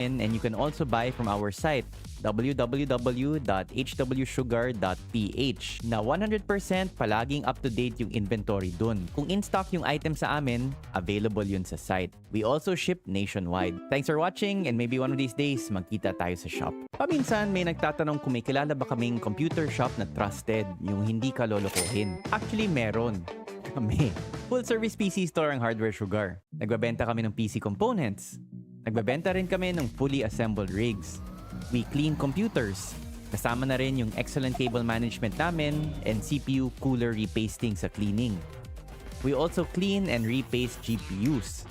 and you can also buy from our site www.hwsugar.ph na 100% palaging up-to-date yung inventory dun. Kung in-stock yung item sa amin, available yun sa site. We also ship nationwide. Thanks for watching and maybe one of these days, magkita tayo sa shop. Paminsan, may nagtatanong kung may kilala ba kaming computer shop na trusted, yung hindi ka lolokohin. Actually, meron. Kami. Full-service PC store ang Hardware Sugar. Nagbabenta kami ng PC components. Nagbabenta rin kami ng fully assembled rigs. We clean computers. Kasama na rin yung excellent cable management namin and CPU cooler repasting sa cleaning. We also clean and repaste GPUs.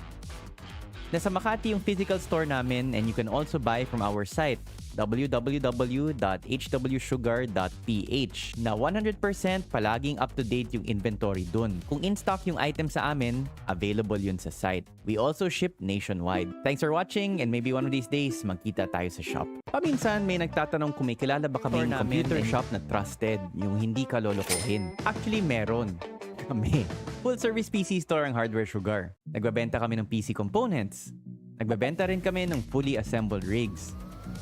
Nasa Makati yung physical store namin and you can also buy from our site www.hwsugar.ph na 100% palaging up-to-date yung inventory dun. Kung in-stock yung item sa amin, available yun sa site. We also ship nationwide. Thanks for watching and maybe one of these days, magkita tayo sa shop. Paminsan, may nagtatanong kung may kilala ba kaming computer shop na trusted, yung hindi ka lolokohin. Actually, meron. Kami. Full-service PC store ang Hardware Sugar. Nagbabenta kami ng PC components. Nagbabenta rin kami ng fully assembled rigs.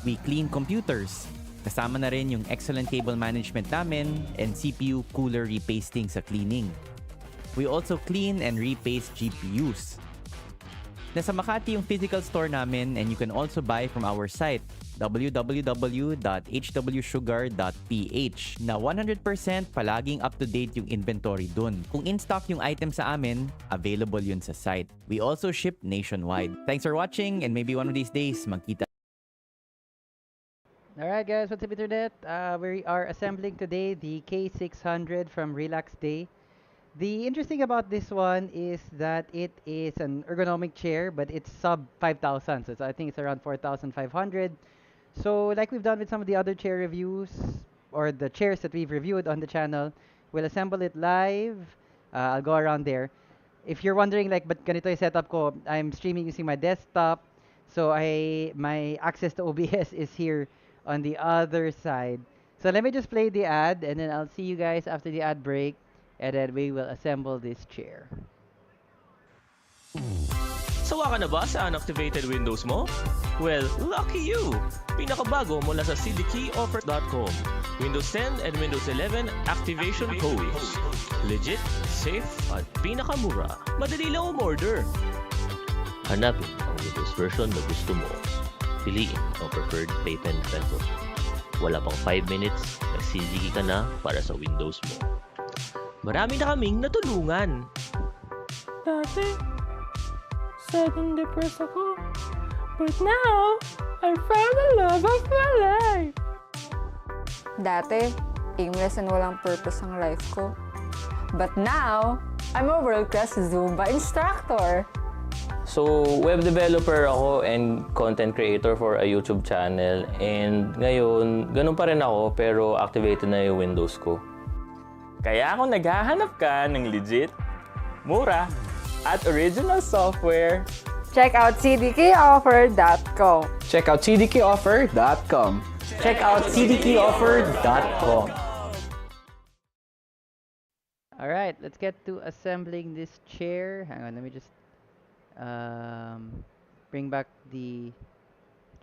We clean computers. Kasama na rin yung excellent cable management namin and CPU cooler repasting sa cleaning. We also clean and repaste GPUs. Nasa Makati yung physical store namin and you can also buy from our site www.hwsugar.ph na 100% palaging up-to-date yung inventory dun. Kung in-stock yung item sa amin, available yun sa site. We also ship nationwide. Thanks for watching and maybe one of these days, magkita. Alright guys, what's up internet? We are assembling today the K600 from RelaxDay. The interesting about this one is that it is an ergonomic chair, but it's sub 5,000. So I think it's around 4,500. So like we've done with some of the other chair reviews, or the chairs that we've reviewed on the channel, we'll assemble it live. I'll go around there. If you're wondering like, but ganito yung setup ko, I'm streaming using my desktop. So my access to OBS is here on the other side. So let me just play the ad and then I'll see you guys after the ad break and then we will assemble this chair. Sawa ka na ba sa unactivated Windows mo? Well, lucky you! Pinakabago mula sa cdkeyoffer.com. Windows 10 and Windows 11 activation codes. Legit, safe, at pinakamura. Madali lang umorder. Hanapin ang Windows version na gusto mo. Piliin ang preferred payment method. Wala pang 5 minutes, nagsiligi ka na para sa Windows mo. Marami na kaming natulungan. Dati, sad and depressed ako. But now, I found the love of my life. Dati, aimless and walang purpose ang life ko. But now, I'm a world-class Zumba instructor. So, web developer ako and content creator for a YouTube channel. And ngayon, ganun pa rin ako pero activated na yung Windows ko. Kaya kung naghahanap ka ng legit, mura, at original software, Check out cdkeyoffer.com. Check out cdkeyoffer.com. Check out cdkeyoffer.com. Alright, let's get to assembling this chair. Hang on, let me just bring back the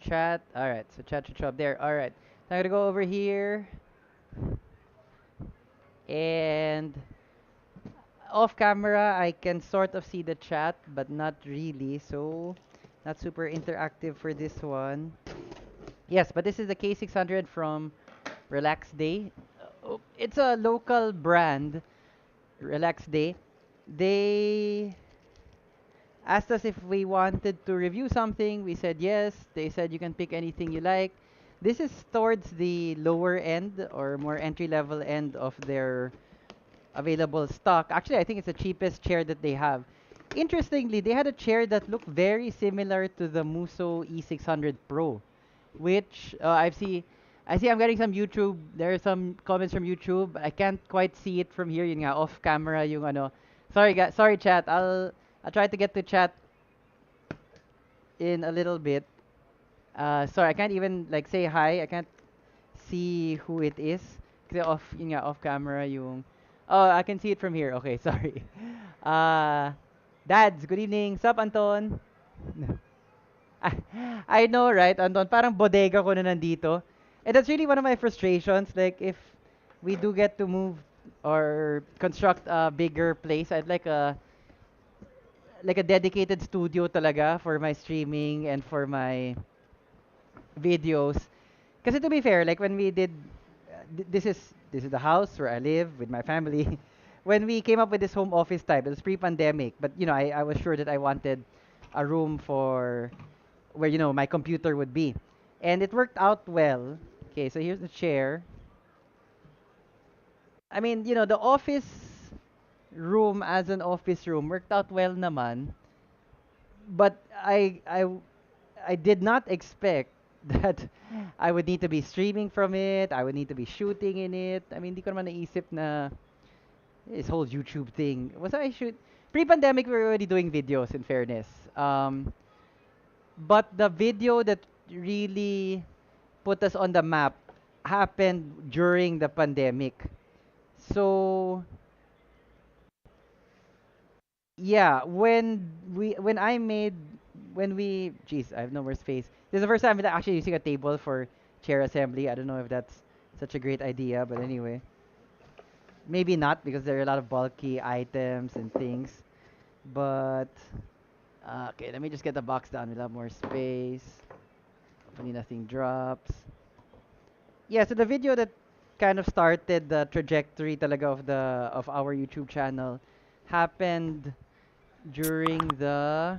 chat. Alright, so chat should show up there. Alright, so I'm gonna go over here. And off camera, I can sort of see the chat, but not really. So, not super interactive for this one. Yes, but this is the K600 from RelaxDay. It's a local brand, RelaxDay. They asked us if we wanted to review something. We said yes. They said you can pick anything you like. This is towards the lower end or more entry-level end of their available stock. Actually, I think it's the cheapest chair that they have. Interestingly, they had a chair that looked very similar to the Muso E600 Pro, which I see I'm getting some YouTube. There are some comments from YouTube. I can't quite see it from here. Yun nga, off camera yung ano. Sorry guys, sorry chat. I'll try to get to chat in a little bit. Sorry, I can't even like say hi. I can't see who it is. Kasi yun nga, off camera yung. Oh, I can see it from here. Okay, sorry. Dads, good evening. Sup, Anton? I know, right, Anton? Parang bodega ko na nandito. And that's really one of my frustrations. Like, if we do get to move or construct a bigger place, I'd like a dedicated studio talaga for my streaming and for my videos. Kasi to be fair, like when we did, this is the house where I live with my family. When we came up with this home office type, it was pre-pandemic, but I was sure that I wanted a room for where my computer would be, and it worked out well. Okay, so here's the chair. I mean, the office room as an office room worked out well naman, but I did not expect that I would need to be streaming from it. I would need to be shooting in it. I mean, di ko naman naisip na this whole YouTube thing. Was I shoot pre-pandemic? We were already doing videos. In fairness, but the video that really put us on the map happened during the pandemic. So yeah, when we jeez, I have no more space. This is the first time that I'm actually using a table for chair assembly. I don't know if that's such a great idea, but anyway, maybe not because there are a lot of bulky items and things. But okay, let me just get the box down. We'll have more space. Hopefully nothing drops. Yeah, so the video that kind of started the trajectory talaga of our YouTube channel happened during the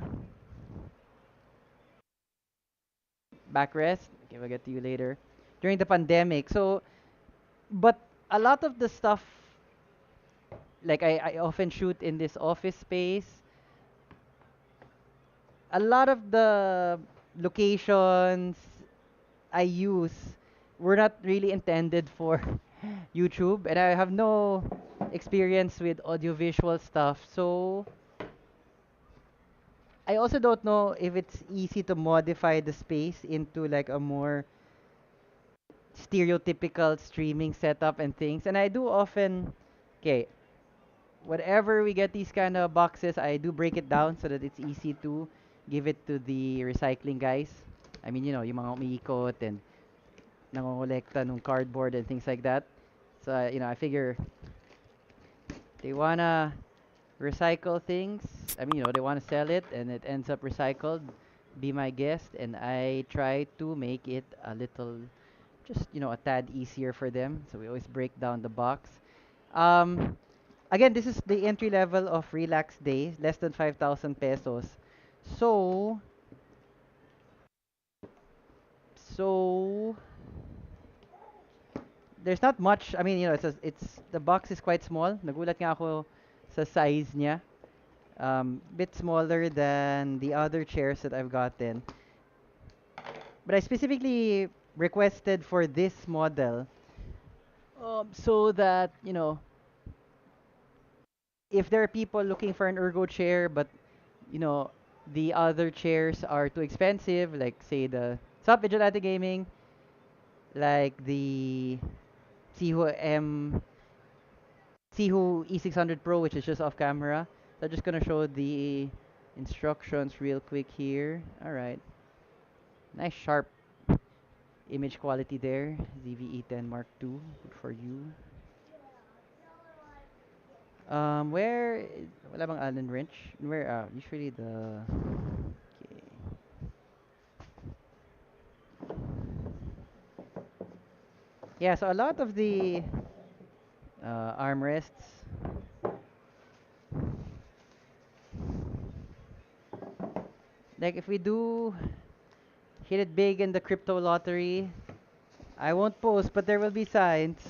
backrest. Okay, we'll get to you later. During the pandemic. So, but a lot of the stuff, like I often shoot in this office space. A lot of the locations I use were not really intended for YouTube, and I have no experience with audiovisual stuff. So, I also don't know if it's easy to modify the space into like a more stereotypical streaming setup and things. And I do often, okay, whatever we get these kind of boxes, I do break it down so that it's easy to give it to the recycling guys. I mean, yung mga umiikot and nangongolekta nung cardboard and things like that. So, I figure they wanna recycle things. I mean, they want to sell it and it ends up recycled. Be my guest, and I try to make it a little, just a tad easier for them. So we always break down the box. Um, Again, this is the entry level of Relax Day, less than 5,000 pesos. So, so there's not much. I mean, it's the box is quite small. Nagulat nga ako sa size niya. Bit smaller than the other chairs that I've gotten. But I specifically requested for this model, so that, if there are people looking for an ergo chair, but, you know, the other chairs are too expensive, like, say, the Sup Vigilante Gaming, like the Sihu M, Sihu E600 Pro, which is just off camera. So I'm just gonna show the instructions real quick here. Alright. Nice sharp image quality there. ZVE10 Mark II. Good for you. Wala bang Allen wrench? Where, usually the, okay. Yeah, so a lot of the armrests, like if we do hit it big in the crypto lottery, I won't post, but there will be signs.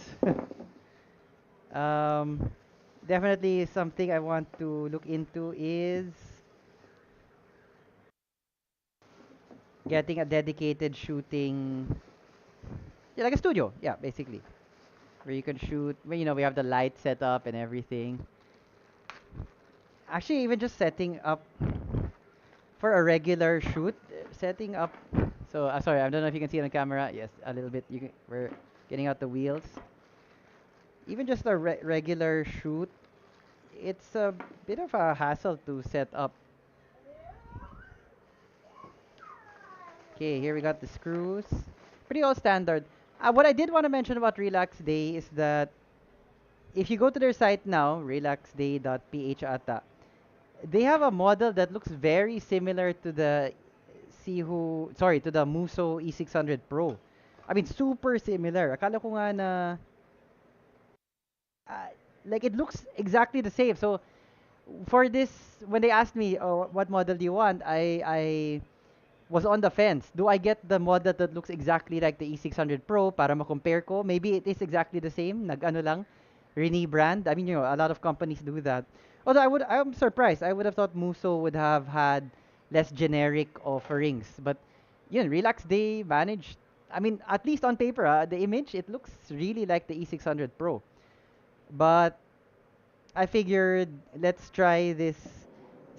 um, Definitely something I want to look into is getting a dedicated shooting, yeah, like a studio, yeah, basically, where you can shoot. Well, we have the light set up and everything. Actually, even just setting up for a regular shoot, setting up. So, sorry, I don't know if you can see on the camera. Yes, a little bit. We're getting out the wheels. Even just a regular shoot, it's a bit of a hassle to set up. Okay, here we got the screws. Pretty all standard. What I did want to mention about RelaxDay is that if you go to their site now, relaxday.ph ata, they have a model that looks very similar to the to the Muso E600 Pro. I mean, super similar. Akala ko nga na, uh, like, it looks exactly the same. So, for this, when they asked me, oh, what model do you want, I was on the fence. Do I get the model that looks exactly like the E600 Pro para ma-compare ko? Maybe it is exactly the same. Nag-ano lang, brand. I mean, a lot of companies do that. Although I'm surprised. I would have thought Muso would have had less generic offerings. But, Relax, they managed. I mean, at least on paper, the image, it looks really like the E600 Pro. But I figured let's try this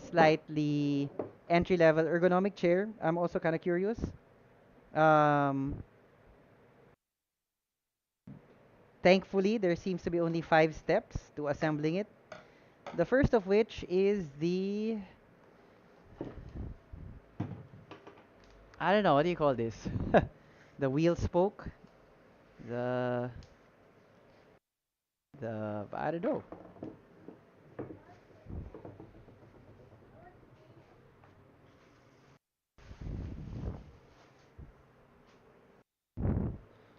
slightly entry-level ergonomic chair. I'm also kind of curious. Um, Thankfully, there seems to be only 5 steps to assembling it. The first of which is I don't know, what do you call this? The wheel spoke? The, I don't know.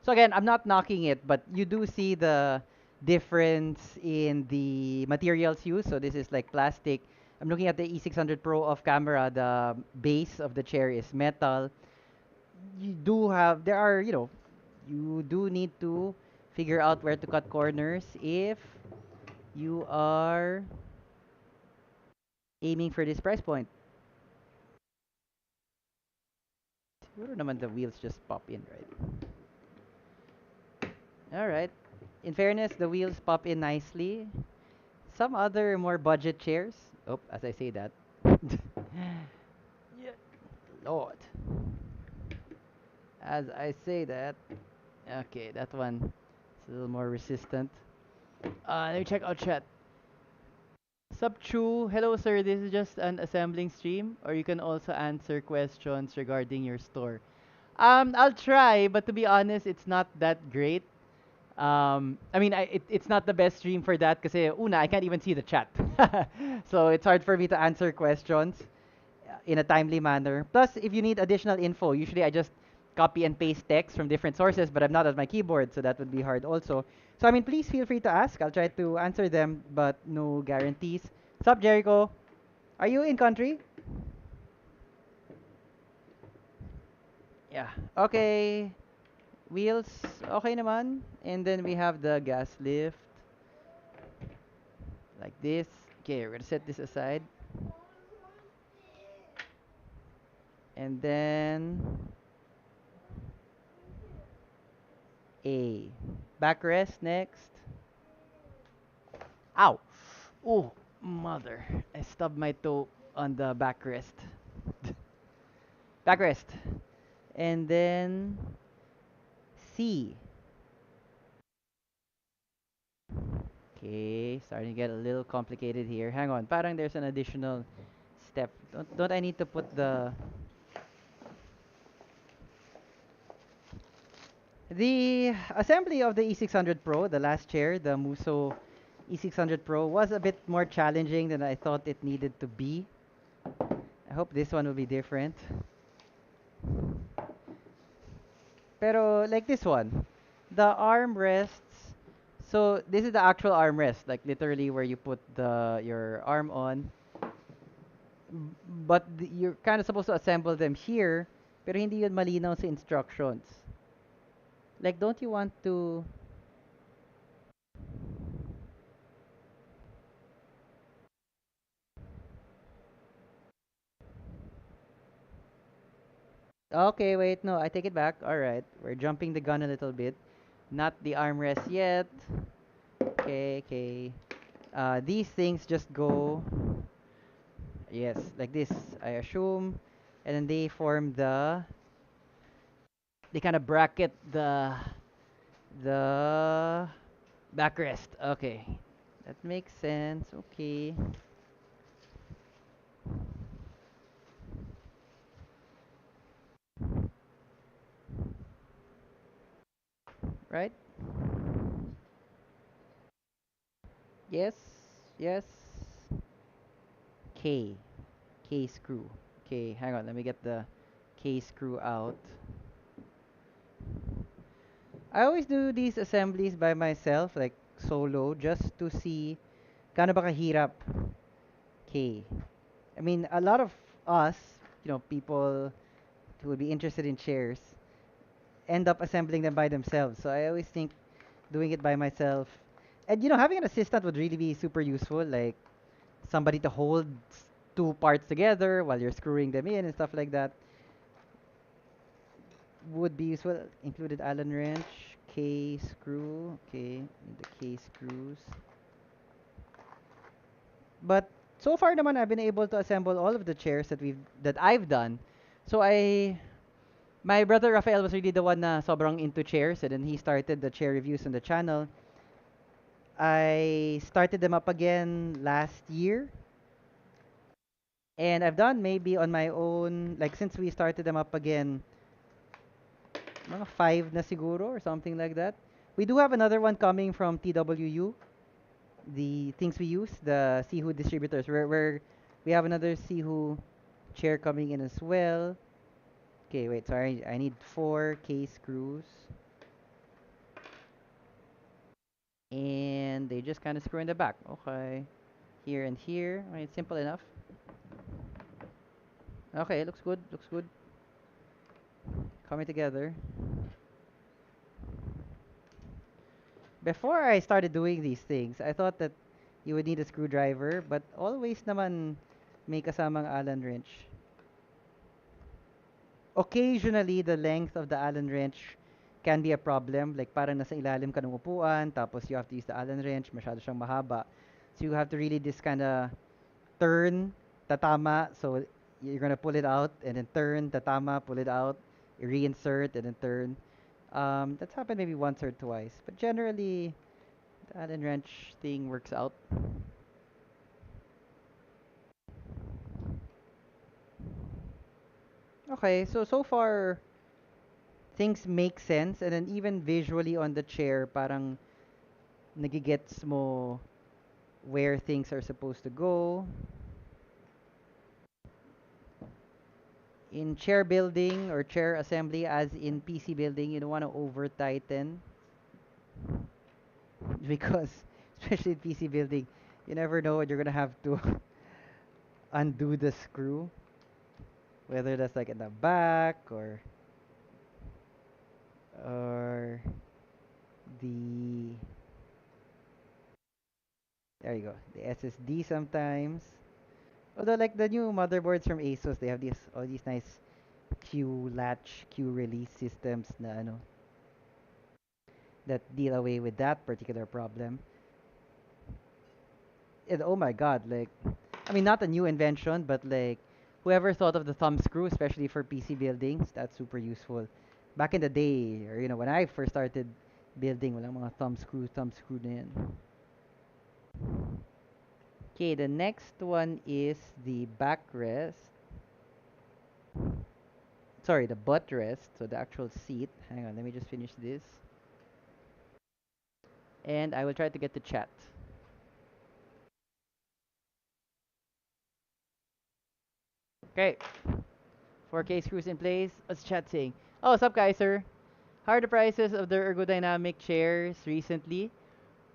So again, I'm not knocking it, but you do see the difference in the materials used. So this is like plastic. I'm looking at the E600 Pro off camera. The base of the chair is metal. There are, you do need to figure out where to cut corners if you are aiming for this price point. Siguro naman the wheels just pop in, right? Alright. In fairness, the wheels pop in nicely. Some other more budget chairs. Oh, as I say that. Yeah, Lord. As I say that. Okay, that one is a little more resistant. Let me check out chat. Subchu, hello sir, this is just an assembling stream, or you can also answer questions regarding your store. I'll try, but to be honest, it's not that great. I mean, it's not the best stream for that kasi una, I can't even see the chat. So it's hard for me to answer questions in a timely manner. Plus, if you need additional info, usually I just copy and paste text from different sources, but I'm not at my keyboard, so that would be hard also. So, I mean, please feel free to ask. I'll try to answer them, but no guarantees. Sup, Jericho? Are you in country? Yeah. Okay. Wheels, okay naman. And then we have the gas lift, like this. Okay, we're gonna set this aside. And then a backrest next. Ow! Oh, mother. I stubbed my toe on the backrest. Backrest. And then C. Okay, starting to get a little complicated here. Hang on, parang there's an additional step. Don't I need to put the assembly of the E600 Pro, the last chair, the Muso E600 Pro, was a bit more challenging than I thought it needed to be. I hope this one will be different. Pero like this one, the armrests. So this is the actual armrest, like literally where you put your arm on. But you're kind of supposed to assemble them here, pero hindi yun malinaw sa instructions. Like, don't you want to... Okay, wait, no, I take it back. Alright, we're jumping the gun a little bit. Not the armrest yet. Okay, okay. These things just go... Yes, like this, I assume. And then they form they kind of bracket the backrest. Okay. That makes sense. Okay. Right? Yes. Yes. K. K screw. Okay, hang on. Let me get the K screw out. I always do these assemblies by myself, like solo, just to see gaano ba kahirap. Okay. I mean, a lot of us, people who would be interested in chairs, end up assembling them by themselves. So I always think doing it by myself, and having an assistant would really be super useful, like somebody to hold two parts together while you're screwing them in and stuff like that would be useful. Included Allen wrench, K screw. Okay, need the K screws. But so far naman I've been able to assemble all of the chairs that I've done. So my brother Rafael was really the one na sobrang into chairs, and then he started the chair reviews on the channel. I started them up again last year, and I've done maybe on my own, like since we started them up again, mga 5 na siguro or something like that. We do have another one coming from TWU, the things we use, the Sihu distributors, where we have another Sihu chair coming in as well. Okay, wait, sorry, I need 4 K screws. And they just kind of screw in the back. Okay, here and here. Okay, it's simple enough. Okay, looks good, looks good. Coming together. Before I started doing these things, I thought that you would need a screwdriver, but always naman may kasamang Allen wrench. Occasionally, the length of the Allen wrench can be a problem. Like parang nasa ilalim ka ng upuan, tapos you have to use the Allen wrench, masyado siyang mahaba. So you have to really just kind of turn, tatama, so you're gonna pull it out, and then turn, tatama, pull it out, reinsert, and then turn. That's happened maybe once or twice, but generally, the Allen wrench thing works out. Okay, so far things make sense, and then even visually on the chair, parang nagigets mo where things are supposed to go. In chair building or chair assembly, as in PC building, you don't want to over tighten because, especially in PC building, you never know when you're gonna have to undo the screw, whether that's like in the back or the there you go, the SSD sometimes. Although like the new motherboards from ASUS, they have all these nice Q latch, Q release systems na ano that deal away with that particular problem. And oh my god, like I mean not a new invention, but like whoever thought of the thumb screw, especially for PC buildings, that's super useful. Back in the day, or when I first started building, walang mga thumb screw na yan. Okay, the next one is the backrest. Sorry, the butt rest, so the actual seat. Hang on, let me just finish this. And I will try to get to chat. Okay, 4K screws in place. What's chat saying? Oh, what's up, Kaiser? How are the prices of the ergodynamic chairs recently?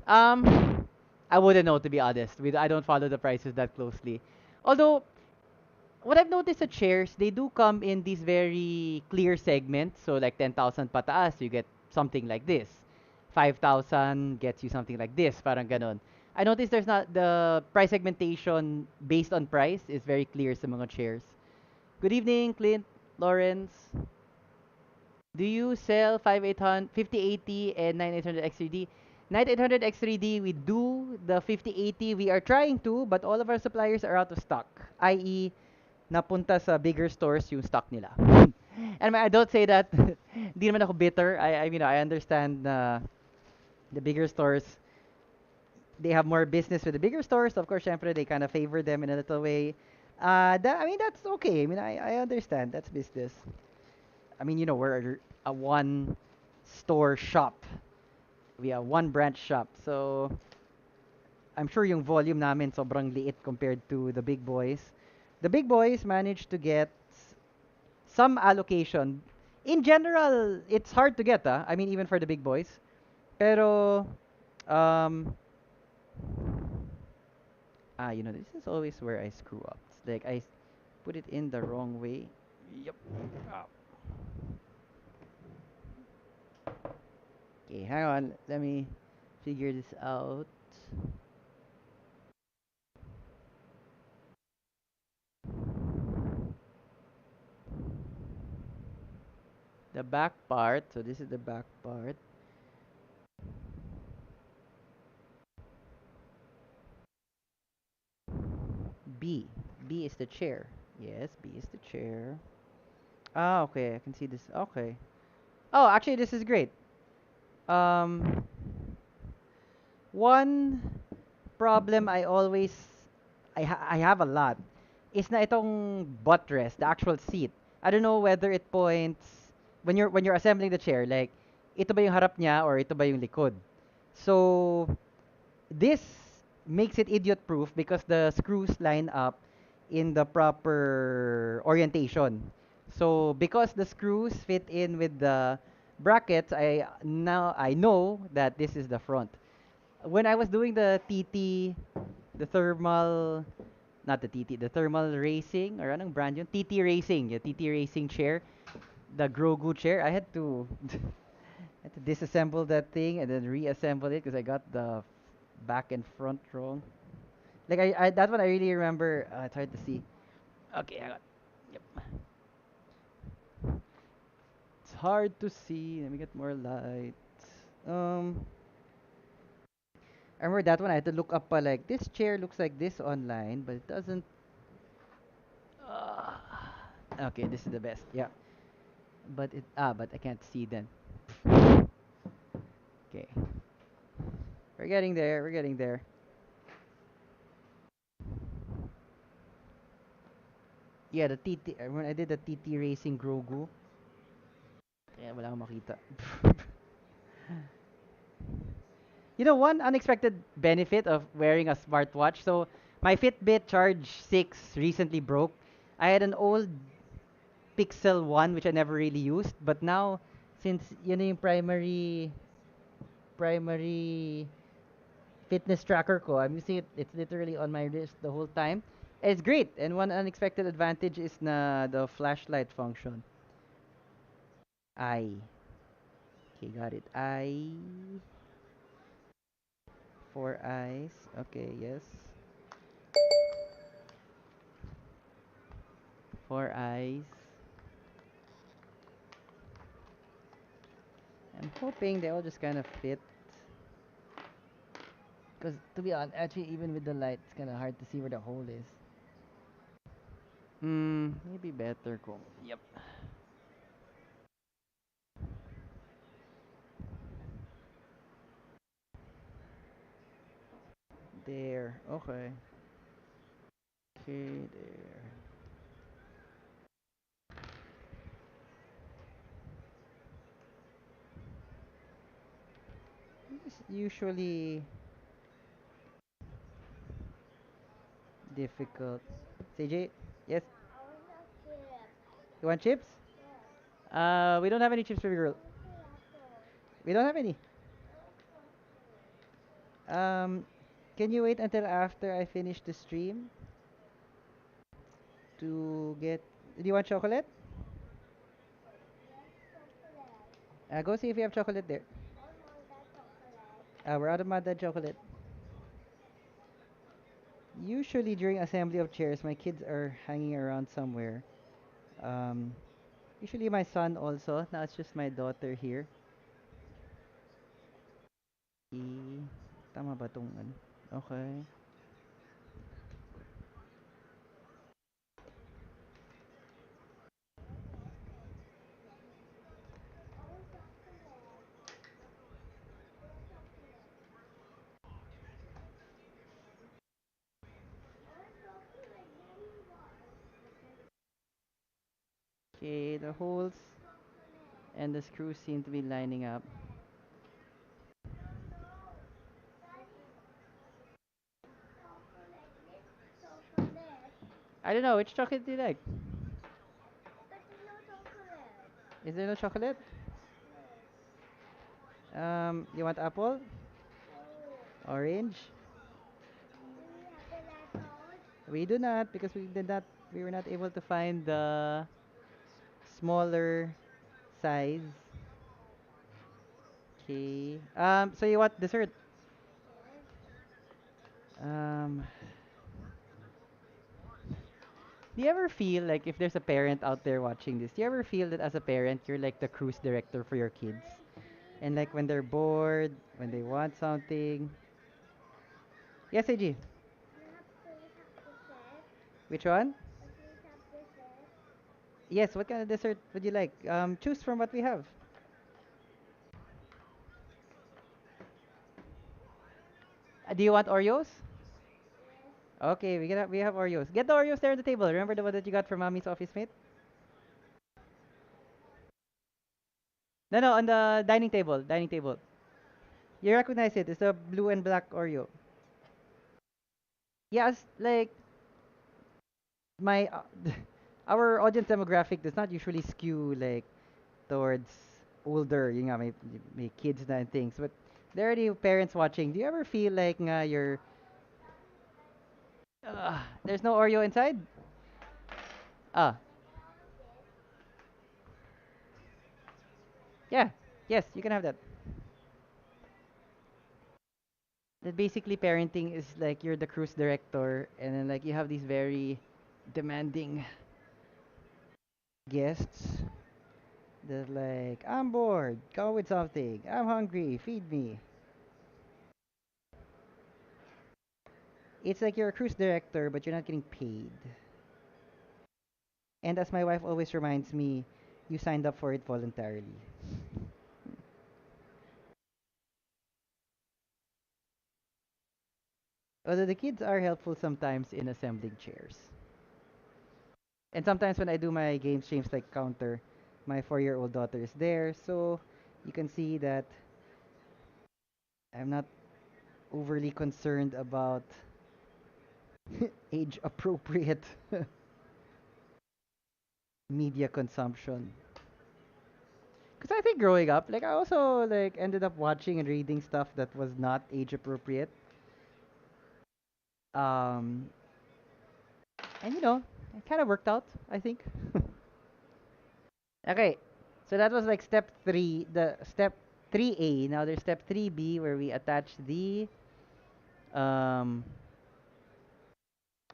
I wouldn't know, to be honest. I don't follow the prices that closely. Although what I've noticed at chairs, they do come in these very clear segments. So like 10,000 pataas, you get something like this. 5,000 gets you something like this, parang ganon. I noticed there's not the price segmentation based on price is very clear sa mga chairs. Good evening, Clint, Lawrence. Do you sell 5800, 5080 and 9800 X3D? 9800 X3D, we do. The 5080, we are trying to, but all of our suppliers are out of stock. I.e., napunta sa bigger stores yung stock nila. And I don't say that, di naman ako bitter. I understand the bigger stores, they have more business with the bigger stores. Of course, syempre, they kind of favor them in a little way. That's okay. I understand. That's business. We're a one store shop. We are one branch shop. So, I'm sure yung volume namin sobrang liit compared to the big boys. The big boys managed to get some allocation. In general, it's hard to get, ah. I mean, even for the big boys. Pero, um, this is always where I screw up. It's like put it in the wrong way. Yep. Ah. Okay, hang on. Let me figure this out. The back part. So this is the back part. B. B is the chair. Yes, B is the chair. Ah, okay. I can see this. Okay. Oh, actually, this is great. Um, One problem I have a lot is na itong buttress, the actual seat. I don't know whether it points when you're assembling the chair, like ito ba yung harap niya or ito ba yung likod. So this makes it idiot proof because the screws line up in the proper orientation. So because the screws fit in with the brackets, I know that this is the front. When I was doing the TT, the thermal, not the TT, the thermal racing, or anong brand yun? TT racing, yeah, TT racing chair, the Grogu chair, I had to had to disassemble that thing and then reassemble it because I got the back and front wrong. Like I that one I really remember. It's hard to see. Okay, I got. Yep. It's hard to see. Let me get more light. Um, I remember that one. I had to look up like this chair looks like this online, but it doesn't. Uh, okay, this is the best. Yeah, but I can't see then. Okay, we're getting there. We're getting there. Yeah, the TT. When I did the TT Racing Grogu, kaya wala akong makita. One unexpected benefit of wearing a smartwatch. So my Fitbit Charge 6 recently broke. I had an old Pixel 1 which I never really used, but now since yun na yung primary fitness tracker ko, I'm using it. It's literally on my wrist the whole time. It's great. And one unexpected advantage is the flashlight function. I. Okay, got it. Four eyes. Okay, yes. Four eyes. I'm hoping they all just kind of fit. Because to be honest, actually, even with the light, it's kind of hard to see where the hole is. Maybe better kung. Yep. There. Okay. Okay, there. It's usually difficult. CJ? Yes? You want chips? We don't have any chips, baby girl. We don't have any. Um, can you wait until after I finish the stream to get? Do you want chocolate? Go see if you have chocolate there. We're out of Mada chocolate. Usually during assembly of chairs, my kids are hanging around somewhere. Um, Usually my son also. Now it's just my daughter here. E, tama ba tong ano? Okay. Okay, the holes and the screws seem to be lining up. I don't know, which chocolate do you like? Is there no chocolate? You want apple? Orange? We do not because we were not able to find the smaller size. Okay. So you want dessert? Um, do you ever feel like if there's a parent out there watching this, do you ever feel that as a parent you're like the cruise director for your kids? And like when they're bored, when they want something. Yes, AG. Which one? Yes, what kind of dessert would you like? Choose from what we have. Do you want Oreos? Okay, we have Oreos. Get the Oreos there on the table. Remember the one that you got from mommy's office mate? No, no, on the dining table. Dining table. You recognize it. It's a blue and black Oreo. Yes, like my our audience demographic does not usually skew like towards older, may kids na and things. But there are already parents watching. Do you ever feel like nga you're there's no Oreo inside? Ah, yeah. Yes, you can have that. That basically parenting is like you're the cruise director and then like you have these very demanding guests that like I'm bored, come with something. I'm hungry, feed me. It's like you're a cruise director but you're not getting paid. And as my wife always reminds me, you signed up for it voluntarily. Although the kids are helpful sometimes in assembling chairs. And sometimes when I do my game streams like counter, my 4-year-old daughter is there, so you can see that I'm not overly concerned about age appropriate media consumption. Because I think growing up, like I also like ended up watching and reading stuff that was not age appropriate. Um, and it kind of worked out, I think. Okay, so that was like step three, the step 3A. Now there's step 3B where we attach um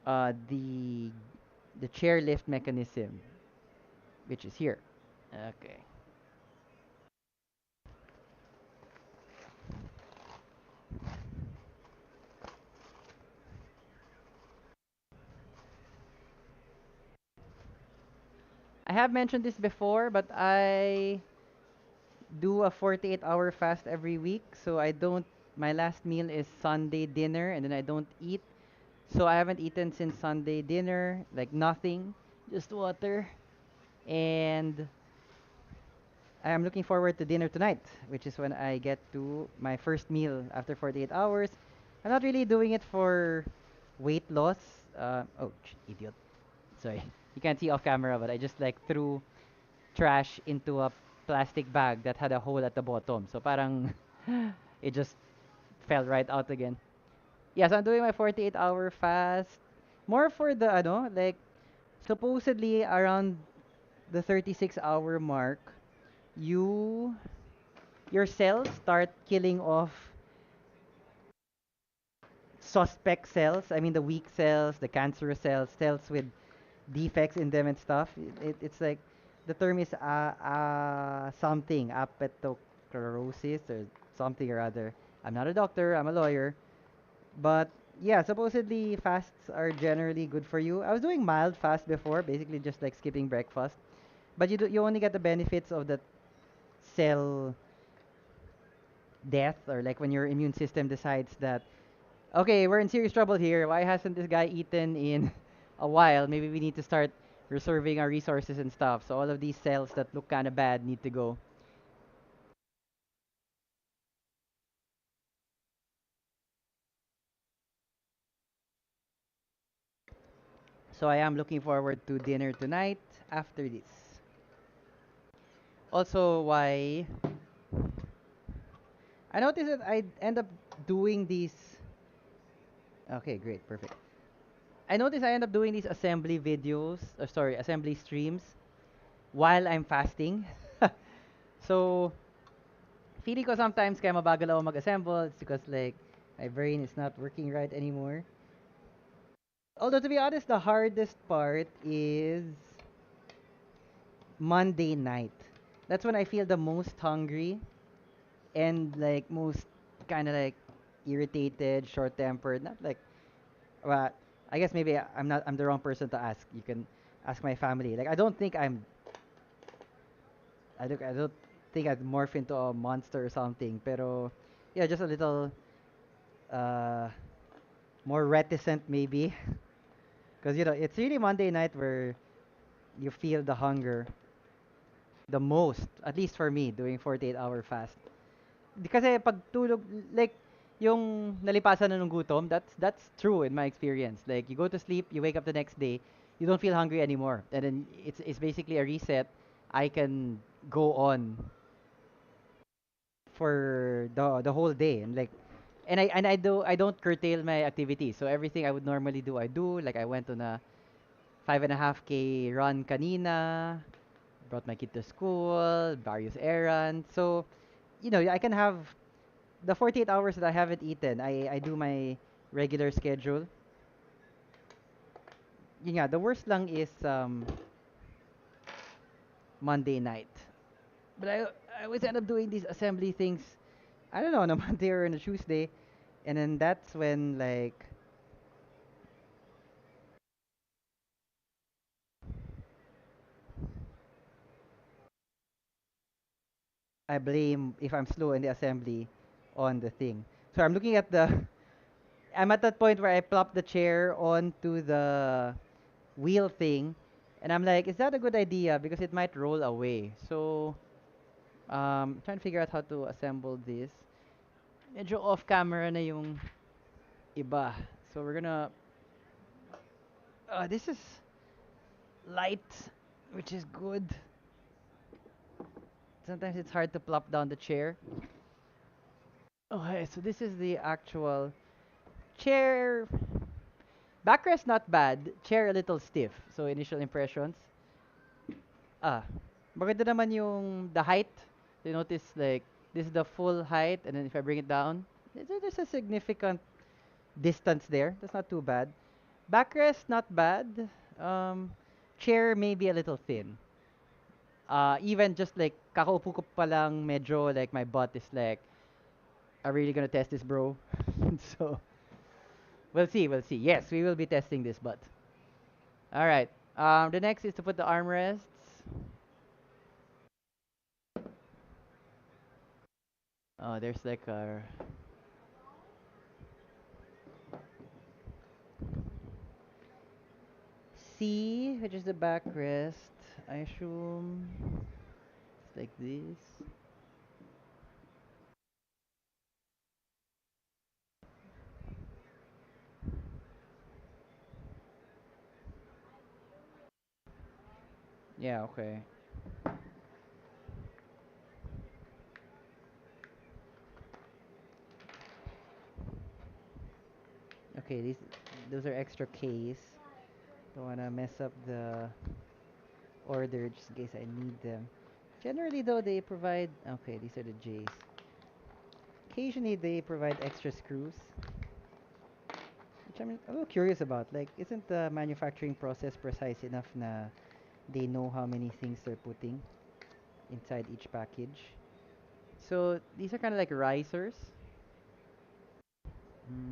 the chair lift mechanism, which is here. Okay. I have mentioned this before, but I do a 48-hour fast every week. So my last meal is Sunday dinner, and then I don't eat. So I haven't eaten since Sunday dinner, like nothing, just water. And I am looking forward to dinner tonight, which is when I get to my first meal after 48 hours. I'm not really doing it for weight loss. Idiot. Sorry. You can't see off camera, but I just like threw trash into a plastic bag that had a hole at the bottom. So parang it just fell right out again. Yes, I'm doing my 48-hour fast. More for the like supposedly around the 36-hour mark, you your cells start killing off suspect cells. I mean the weak cells, the cancerous cells, cells with defects in them and stuff. It's like the term is something apoptosis or something or other. I'm not a doctor. I'm a lawyer, but yeah, supposedly fasts are generally good for you. I was doing mild fast before, basically just like skipping breakfast, but you only get the benefits of the cell death or like when your immune system decides that okay, we're in serious trouble here. Why hasn't this guy eaten in a while? Maybe we need to start reserving our resources and stuff. So all of these cells that look kind of bad need to go. So I am looking forward to dinner tonight after this. Also, why I noticed that I end up doing these. Okay, great, perfect. I noticed I end up doing these assembly videos, or sorry, assembly streams while I'm fasting. So, feeling ko sometimes kaya mabagal ako mag-assemble, it's because like my brain is not working right anymore. Although to be honest, the hardest part is Monday night. That's when I feel the most hungry and like most kind of like irritated, short-tempered. Not like, well, I guess maybe I'm the wrong person to ask. You can ask my family. Like I don't think I'd morph into a monster or something. Pero yeah, just a little uh more reticent maybe. Because it's really Monday night where you feel the hunger the most, at least for me, doing 48-hour fast. Kasi pag tulog, like, yung nalipasan na ng gutom, that's true in my experience. Like, you go to sleep, you wake up the next day, you don't feel hungry anymore. And then it's basically a reset. I can go on for the whole day. And like, I don't curtail my activities. So everything I would normally do, I do. Like I went on a 5.5K run kanina, brought my kid to school, various errands. So, I can have the 48 hours that I haven't eaten. I do my regular schedule. Yun nga, the worst lang is Monday night. But I always end up doing these assembly things, I don't know, on a Monday or on a Tuesday. And then that's when, like, I blame if I'm slow in the assembly on the thing. So I'm looking at I'm at that point where I plop the chair onto the wheel thing, and I'm like, is that a good idea? Because it might roll away. So, trying to figure out how to assemble this. Medyo off camera na yung iba. So we're gonna, this is light, which is good. Sometimes it's hard to plop down the chair. Okay, so this is the actual chair. Backrest not bad, chair a little stiff. So initial impressions. Ah, maganda naman yung the height. You notice like this is the full height, and then if I bring it down, there's a significant distance there. That's not too bad. Backrest not bad. Um, Chair maybe a little thin. Even just like kakaupo ko pa lang, medyo like my butt is like, are we really gonna test this, bro? So we'll see. We'll see. Yes, we will be testing this, but all right. The next is to put the armrests. Oh, there's like a C, which is the backrest. I assume it's like this. Yeah, okay. Okay, those are extra K's. Don't wanna mess up the order just in case I need them. Generally though they provide okay, these are the J's. Occasionally they provide extra screws, which I'm a little curious about. Like, isn't the manufacturing process precise enough na they know how many things they're putting inside each package? So these are kind of like risers,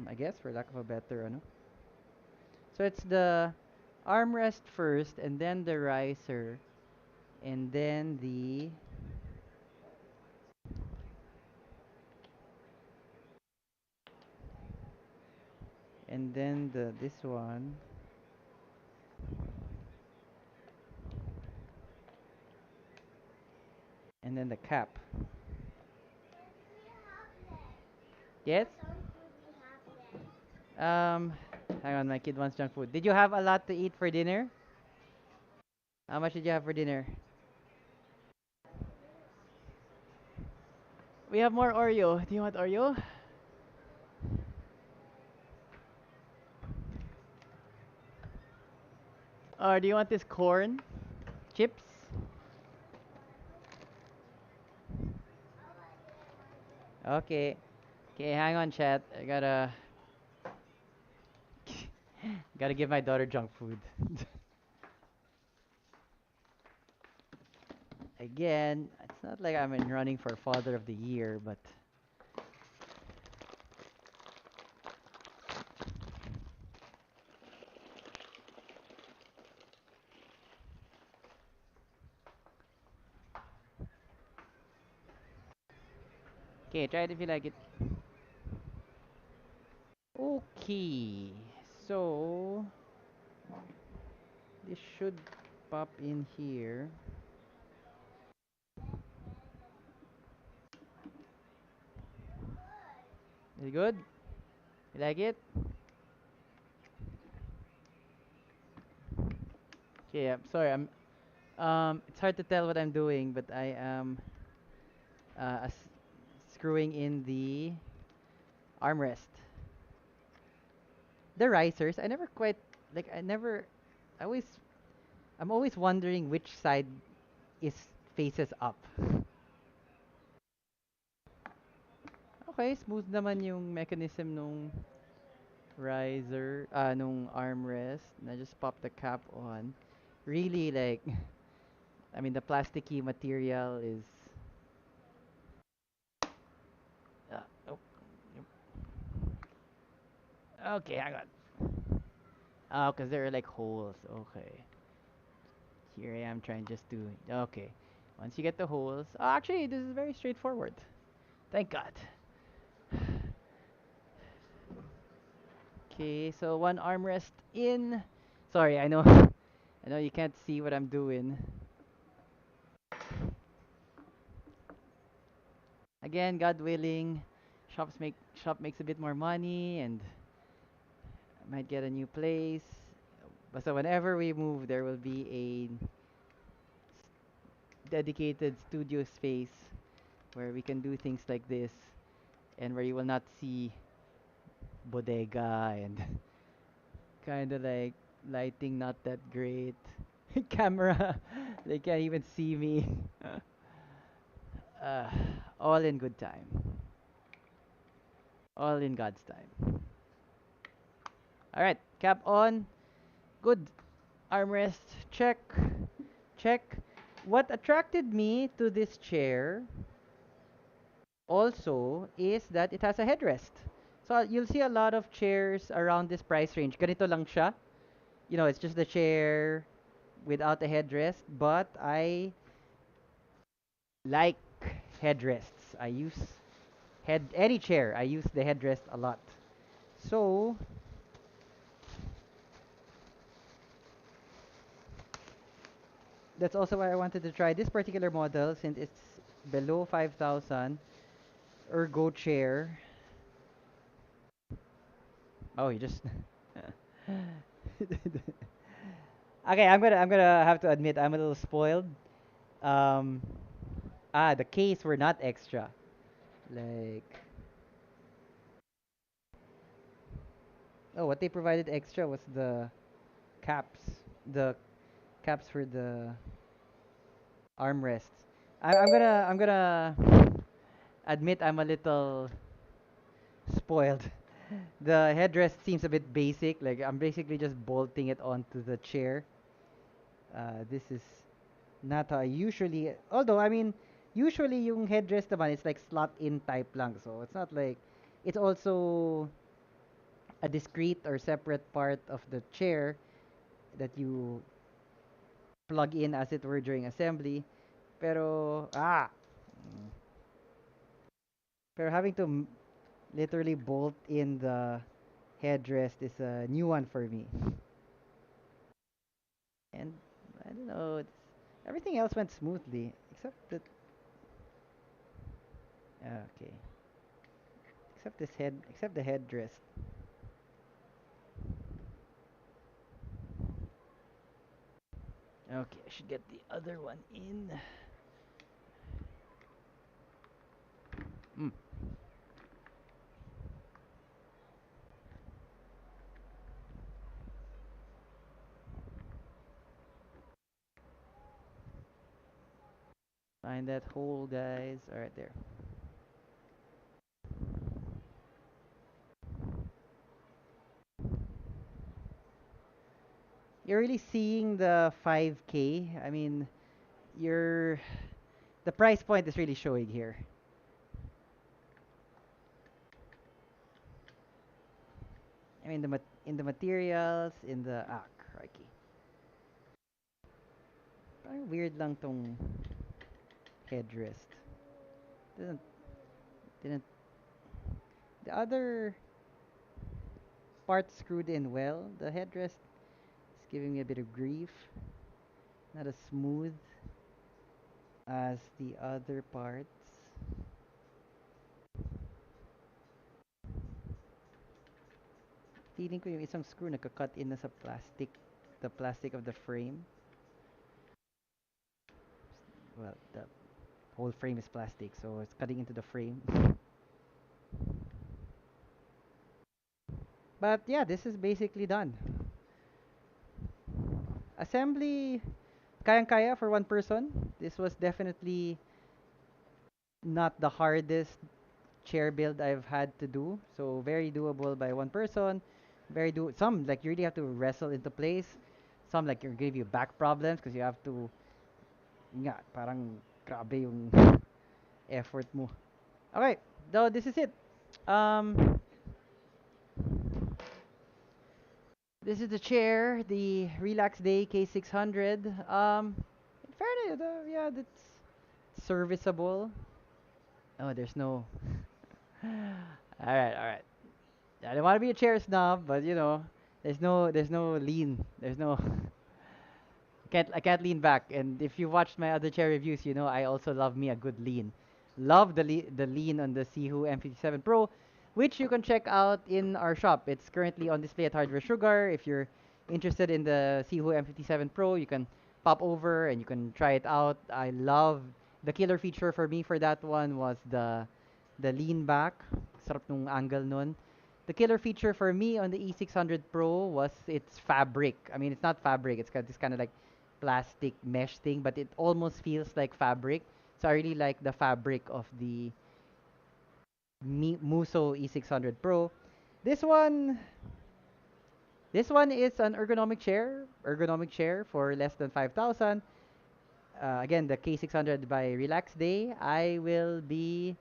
I guess, for lack of a better ano. So it's the armrest first, and then the riser, and then the this one, and then the cap. Yes. Hang on, my kid wants junk food. Did you have a lot to eat for dinner? How much did you have for dinner? We have more Oreo. Do you want Oreo? Or do you want this corn? Chips? Okay. Okay, hang on, chat. I gotta give my daughter junk food. Again, it's not like I'm in running for Father of the Year, but okay, try it if you like it. Okay, so this should pop in here. Is it good? You like it? Okay, I'm sorry. It's hard to tell what I'm doing, but I am screwing in the armrest. The risers, I never quite like. I always, I'm always wondering which side is faces up. Okay, smooth naman yung mechanism nung nung armrest. And I just pop the cap on. Really, like, I mean, the plasticky material is. Oh, yep. Okay, hang on. Oh, because there are like holes. Okay. Here I am trying just to. Okay. Once you get the holes. Oh, actually, this is very straightforward. Thank God. Okay, so one armrest in. Sorry, I know. I know you can't see what I'm doing. Again, God willing, shop makes a bit more money and I might get a new place. But so whenever we move, there will be a dedicated studio space where we can do things like this and where you will not see bodega and kind of like lighting not that great. Camera, they can't even see me. uh, all in good time. All in God's time. All right, cap on. Good. Armrest, check. Check. What attracted me to this chair also is that it has a headrest. So you'll see a lot of chairs around this price range. Ganito lang siya. You know, it's just the chair without a headrest, but I like headrests. I use any chair. I use the headrest a lot. So that's also why I wanted to try this particular model since it's below 5,000 ergo chair. Oh, you just Okay, I'm gonna have to admit I'm a little spoiled. Um the case were not extra. Like oh, what they provided extra was the caps. The caps for the armrests. I'm gonna admit I'm a little spoiled. The headrest seems a bit basic. Like I'm basically just bolting it onto the chair. This is not how I usually. Although I mean, usually yung headrest naman is like slot in type lang. So it's not like it's also a discrete or separate part of the chair that you plug in as it were during assembly. Pero mm, pero having to literally bolt in the headrest is a new one for me. And I don't know, everything else went smoothly except that okay. Except the headrest. Okay, I should get the other one in. Mm. Find that hole, guys. All right, there. You're really seeing the 5K. I mean, you're the price point is really showing here. I mean, in the materials, in the crikey. Parang weird lang tong headrest. Didn't didn't the other part screwed in well. The headrest is giving me a bit of grief. Not as smooth as the other parts. Feeling ko yung isang screw nagka-cut in na sa plastic, the plastic of the frame. Well, the whole frame is plastic, so it's cutting into the frame. But yeah, this is basically done. Assembly, kayang-kaya for one person. This was definitely not the hardest chair build I've had to do. So very doable by one person. Some like you really have to wrestle into place. Some like you give you back problems because you have to nga parang grabe yung effort mo. Okay, so this is it. Um this is the chair, the RelaxDay K600. In fairness, yeah, that's serviceable. Oh, there's no. All right. I don't want to be a chair snob, but you know, there's no lean. There's no I can't lean back. And if you watched my other chair reviews, you know I also love me a good lean. Love the lean on the Sihu M57 Pro, which you can check out in our shop. It's currently on display at Hardware Sugar. If you're interested in the Sihu M57 Pro, you can pop over and you can try it out. I love the killer feature for me for that one was the lean back. Sarap nung angle nun. The killer feature for me on the E600 Pro was its fabric. I mean, it's not fabric. It's got this kind of like plastic mesh thing, but it almost feels like fabric. So I really like the fabric of the Muso E600 Pro. This one, this one is an ergonomic chair for less than 5,000. Again, the K600 by RelaxDay. I will be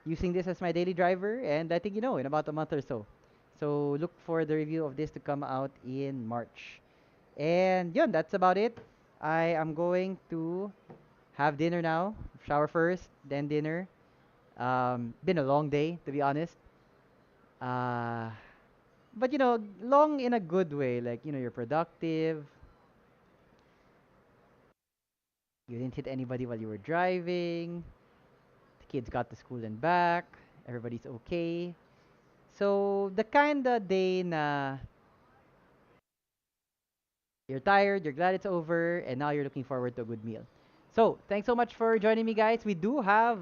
using this as my daily driver and letting you know in about a month or so. So look for the review of this to come out in March. And yun, that's about it. I am going to have dinner now. Shower first, then dinner. Been a long day, to be honest. Uh, but you know, long in a good way. Like, you know, you're productive. You didn't hit anybody while you were driving. The kids got to school and back. Everybody's okay. So, the kind of day na you're tired, you're glad it's over, and now you're looking forward to a good meal. So, thanks so much for joining me, guys. We do have,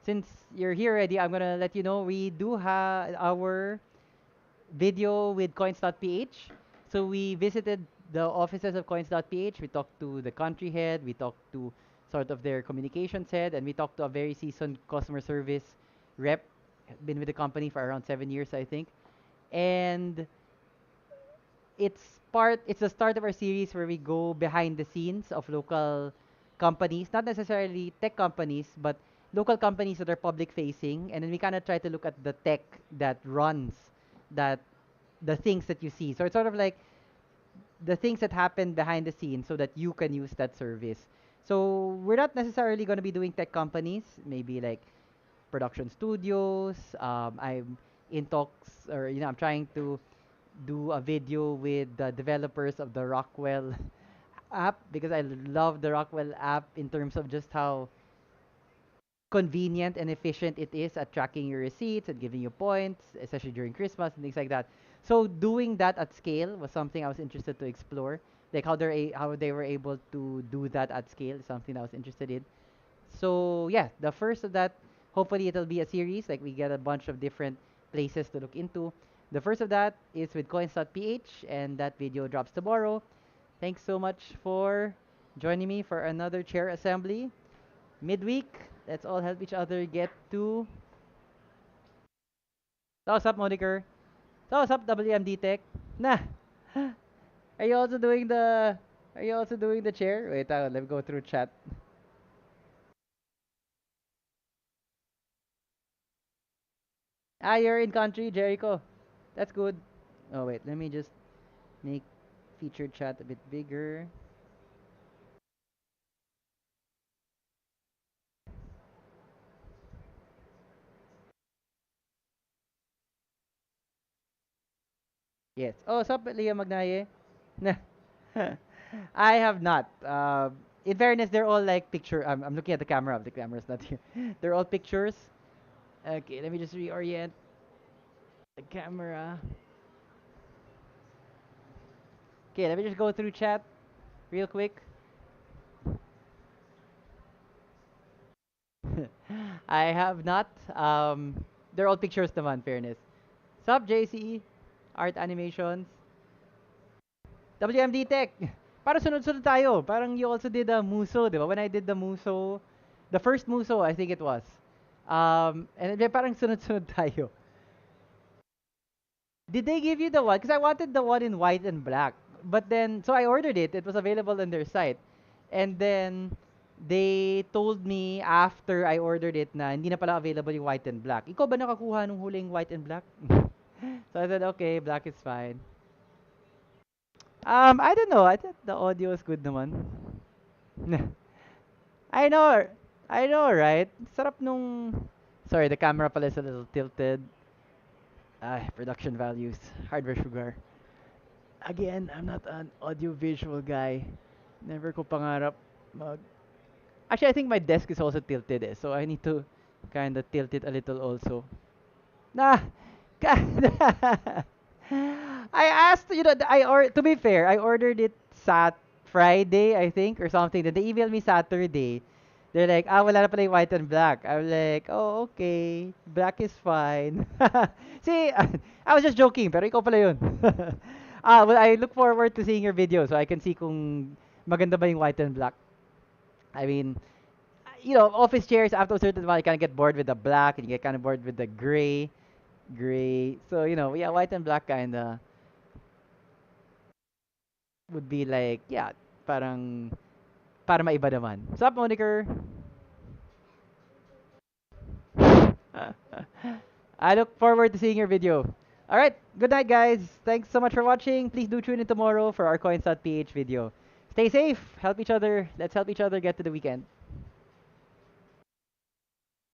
since you're here already, I'm gonna let you know we do have our video with coins.ph. So, we visited the offices of coins.ph. We talked to the country head, we talked to sort of their communications head, and we talked to a very seasoned customer service rep. Been with the company for around 7 years, I think. And it's the start of our series where we go behind the scenes of local companies, not necessarily tech companies, but local companies that are public facing, and then we kind of try to look at the tech that runs that the things that you see. So it's sort of like the things that happen behind the scenes so that you can use that service. So we're not necessarily going to be doing tech companies, maybe like production studios. I'm in talks, or you know, I'm trying to do a video with the developers of the Rockwell app because I love the Rockwell app in terms of just how convenient and efficient it is at tracking your receipts and giving you points, especially during Christmas and things like that. So doing that at scale was something I was interested to explore. like how they were able to do that at scale is something I was interested in. So yeah, the first of that, hopefully it'll be a series. Like we get a bunch of different places to look into. The first of that is with coins.ph, and that video drops tomorrow. Thanks so much for joining me for another chair assembly. Midweek, let's all help each other get to. So what's up, Moniker? So what's up, WMD Tech? Nah. Are you also doing the Are you also doing the chair? Wait, let me go through chat. Ah, you're in country, Jericho. That's good. Oh wait, let me just make featured chat a bit bigger. Yes. Oh, what's up, Leah Magnaye? Nah. I have not. In fairness, they're all like picture. I'm looking at the camera. The camera's not here. They're all pictures. Okay, let me just reorient the camera. Okay, let me just go through chat real quick. I have not. They're all pictures naman, fairness. Sup, JCE? Art Animations. WMD Tech. Parang sunod-sunod tayo. Parang you also did a Muso, di ba? When I did the Muso, the first Muso, I think it was. And then parang sunod-sunod tayo. Did they give you the one? Because I wanted the one in white and black. But then, so I ordered it. It was available on their site. And then, they told me after I ordered it na hindi na pala available yung white and black. Ikaw ba nakakuha nung huling white and black? So I said, okay, black is fine. I don't know. I thought the audio is good naman. I know, I know, right? Sarap nung... Sorry, the camera pala is a little tilted. Production values. Hardware sugar. Again, I'm not an audio-visual guy. Never ko pangarap mag... Actually, I think my desk is also tilted so I need to kind of tilt it a little also. Nah! I asked, to be fair, I ordered it Friday, I think, or something. Then they emailed me Saturday. They're like, wala na pala yung white and black. I'm like, oh, okay. Black is fine. See, I was just joking, pero ikaw pala yun. Well, I look forward to seeing your video so I can see kung maganda ba yung white and black. I mean, office chairs, after a certain while, you kind of get bored with the black and you get kind of bored with the gray. So, yeah, white and black kind of would be like, yeah, parang, para maiba naman. Sup, Moniker? I look forward to seeing your video. Alright, good night, guys. Thanks so much for watching. Please do tune in tomorrow for our coins.ph video. Stay safe, help each other. Let's help each other get to the weekend.